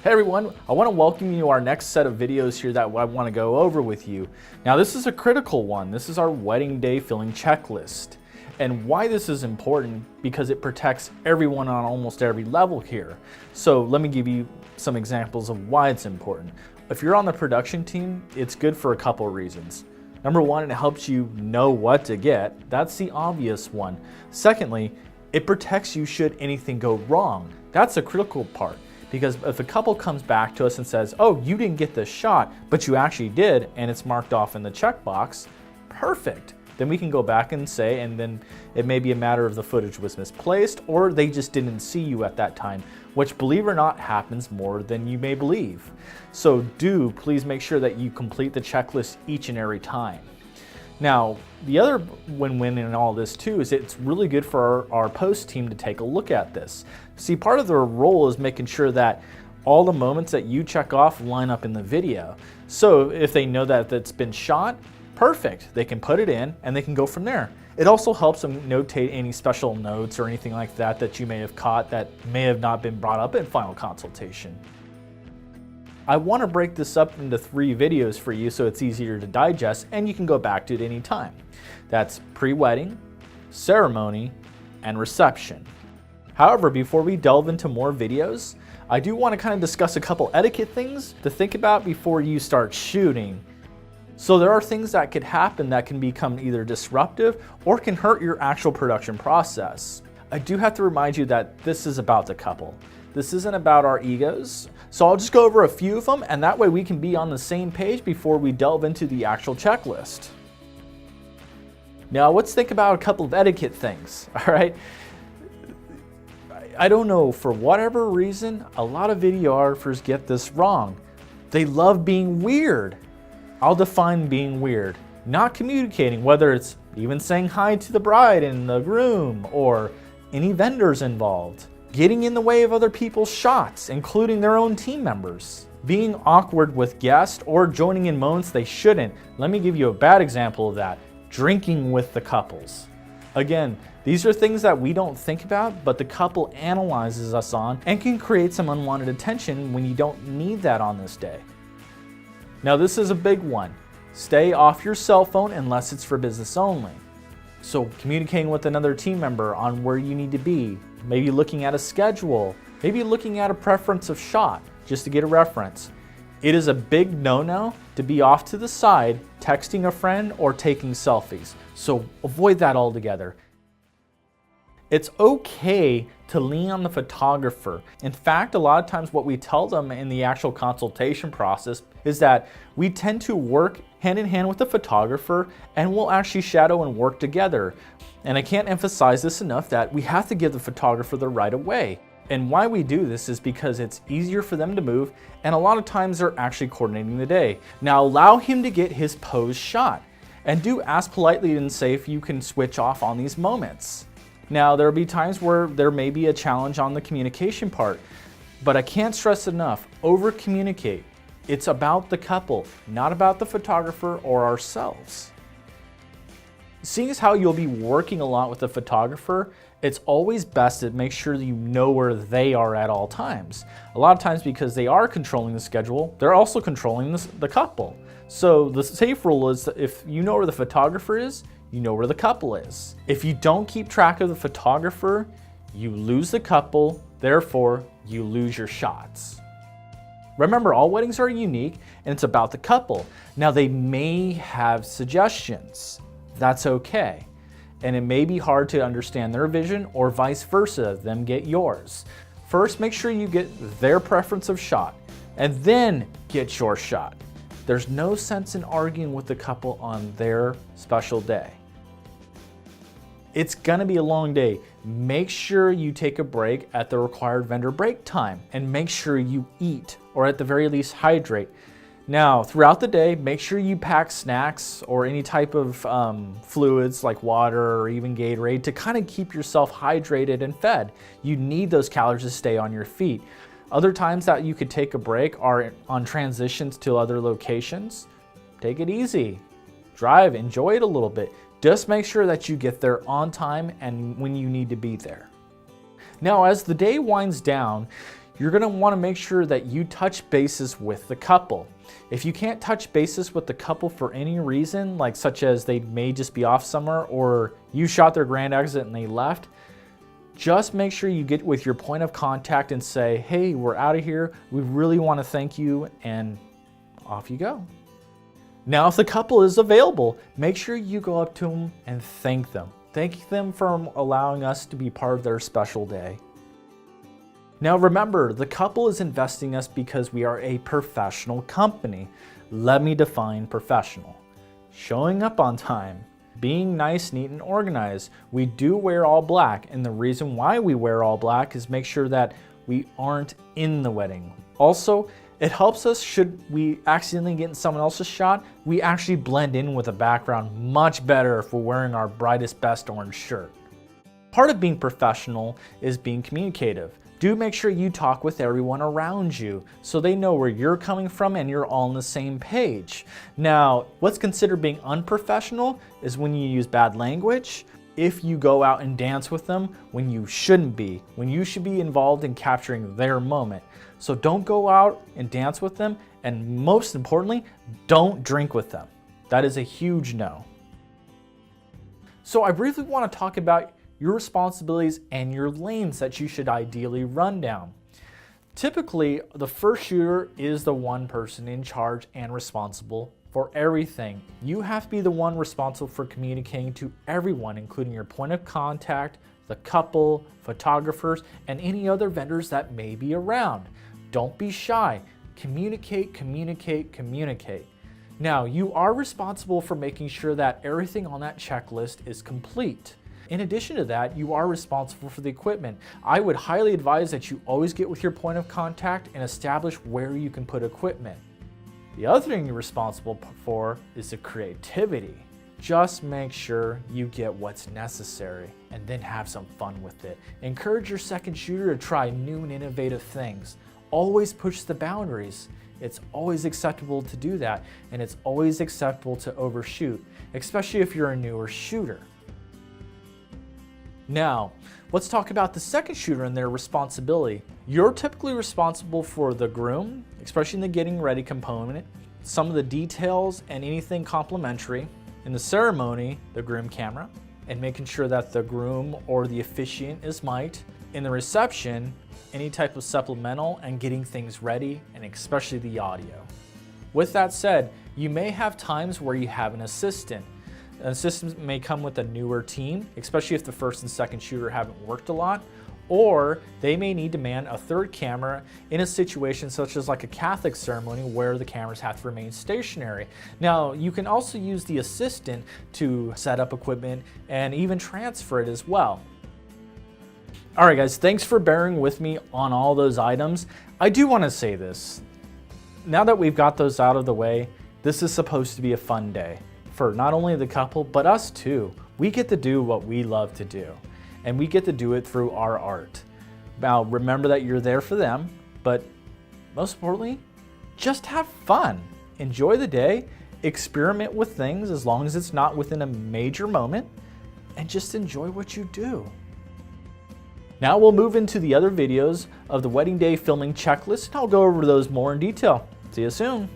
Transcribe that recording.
Hey everyone, I want to welcome you to our next set of videos here that I want to go over with you. Now this is a critical one. This is our wedding day filling checklist. And why this is important, because it protects everyone on almost every level here. So let me give you some examples of why it's important. If you're on the production team, it's good for a couple of reasons. Number one, it helps you know what to get. That's the obvious one. Secondly, it protects you should anything go wrong. That's a critical part. Because if a couple comes back to us and says, oh, you didn't get the shot, but you actually did, and it's marked off in the checkbox, perfect. Then we can go back and say, and then it may be a matter of the footage was misplaced, or they just didn't see you at that time, which, believe it or not, happens more than you may believe. So please make sure that you complete the checklist each and every time. Now, the other win-win in all this too is it's really good for our post team to take a look at this. See, part of their role is making sure that all the moments that you check off line up in the video. So if they know that it's been shot, perfect. They can put it in and they can go from there. It also helps them notate any special notes or anything like that that you may have caught that may have not been brought up in final consultation. I want to break this up into 3 videos for you so it's easier to digest and you can go back to it anytime. That's pre-wedding, ceremony, and reception. However, before we delve into more videos, I do want to kind of discuss a couple etiquette things to think about before you start shooting. So there are things that could happen that can become either disruptive or can hurt your actual production process. I do have to remind you that this is about the couple. This isn't about our egos. So I'll just go over a few of them, and that way we can be on the same page before we delve into the actual checklist. Now let's think about a couple of etiquette things, all right? I don't know, for whatever reason, a lot of videographers get this wrong. They love being weird. I'll define being weird. Not communicating, whether it's even saying hi to the bride and the groom or any vendors involved. Getting in the way of other people's shots, including their own team members. Being awkward with guests or joining in moments they shouldn't. Let me give you a bad example of that. Drinking with the couples. Again, these are things that we don't think about, but the couple analyzes us on and can create some unwanted attention when you don't need that on this day. Now this is a big one. Stay off your cell phone unless it's for business only. So communicating with another team member on where you need to be, maybe looking at a schedule, maybe looking at a preference of shot, just to get a reference. It is a big no-no to be off to the side, texting a friend or taking selfies. So avoid that altogether. It's okay to lean on the photographer. In fact, a lot of times what we tell them in the actual consultation process is that we tend to work hand in hand with the photographer and we'll actually shadow and work together. And I can't emphasize this enough that we have to give the photographer the right of way. And why we do this is because it's easier for them to move, and a lot of times they're actually coordinating the day. Now allow him to get his pose shot, and do ask politely and say if you can switch off on these moments. Now there'll be times where there may be a challenge on the communication part, but I can't stress enough, over communicate. It's about the couple, not about the photographer or ourselves. Seeing as how you'll be working a lot with the photographer, it's always best to make sure that you know where they are at all times. A lot of times, because they are controlling the schedule, they're also controlling the couple. So the safe rule is that if you know where the photographer is, you know where the couple is. If you don't keep track of the photographer, you lose the couple, therefore you lose your shots. Remember, all weddings are unique and it's about the couple. Now they may have suggestions. That's okay. And it may be hard to understand their vision or vice versa, them get yours. First, make sure you get their preference of shot and then get your shot. There's no sense in arguing with the couple on their special day. It's gonna be a long day. Make sure you take a break at the required vendor break time and make sure you eat, or at the very least hydrate. Now, throughout the day, make sure you pack snacks or any type of fluids like water or even Gatorade to kind of keep yourself hydrated and fed. You need those calories to stay on your feet. Other times that you could take a break are on transitions to other locations. Take it easy. Drive, enjoy it a little bit. Just make sure that you get there on time and when you need to be there. Now, as the day winds down, you're gonna wanna make sure that you touch bases with the couple. If you can't touch bases with the couple for any reason, like such as they may just be off somewhere or you shot their grand exit and they left, just make sure you get with your point of contact and say, hey, we're out of here. We really wanna thank you, and off you go. Now, if the couple is available, make sure you go up to them and thank them. Thank them for allowing us to be part of their special day. Now remember, the couple is investing us because we are a professional company. Let me define professional. Showing up on time, being nice, neat, and organized. We do wear all black, and the reason why we wear all black is make sure that we aren't in the wedding. Also, it helps us should we accidentally get in someone else's shot, we actually blend in with the background much better if we're wearing our brightest, best orange shirt. Part of being professional is being communicative. Do make sure you talk with everyone around you so they know where you're coming from and you're all on the same page. Now, what's considered being unprofessional is when you use bad language, if you go out and dance with them when you shouldn't be, when you should be involved in capturing their moment. So don't go out and dance with them, and most importantly, don't drink with them. That is a huge no. So I briefly want to talk about your responsibilities and your lanes that you should ideally run down. Typically, the first shooter is the one person in charge and responsible for everything. You have to be the one responsible for communicating to everyone, including your point of contact, the couple, photographers, and any other vendors that may be around. Don't be shy. Communicate, communicate, communicate. Now, you are responsible for making sure that everything on that checklist is complete. In addition to that, you are responsible for the equipment. I would highly advise that you always get with your point of contact and establish where you can put equipment. The other thing you're responsible for is the creativity. Just make sure you get what's necessary and then have some fun with it. Encourage your second shooter to try new and innovative things. Always push the boundaries. It's always acceptable to do that, and it's always acceptable to overshoot, especially if you're a newer shooter. Now, let's talk about the second shooter and their responsibility. You're typically responsible for the groom, especially in the getting ready component, some of the details and anything complimentary. In the ceremony, the groom camera, and making sure that the groom or the officiant is mic'd. In the reception, any type of supplemental and getting things ready, and especially the audio. With that said, you may have times where you have an assistant. An assistant may come with a newer team, especially if the first and second shooter haven't worked a lot, or they may need to man a third camera in a situation such as like a Catholic ceremony where the cameras have to remain stationary. Now, you can also use the assistant to set up equipment and even transfer it as well. All right, guys, thanks for bearing with me on all those items. I do want to say this. Now that we've got those out of the way, this is supposed to be a fun day for not only the couple, but us too. We get to do what we love to do, and we get to do it through our art. Now, remember that you're there for them, but most importantly, just have fun. Enjoy the day, experiment with things as long as it's not within a major moment, and just enjoy what you do. Now we'll move into the other videos of the wedding day filming checklist, and I'll go over those more in detail. See you soon.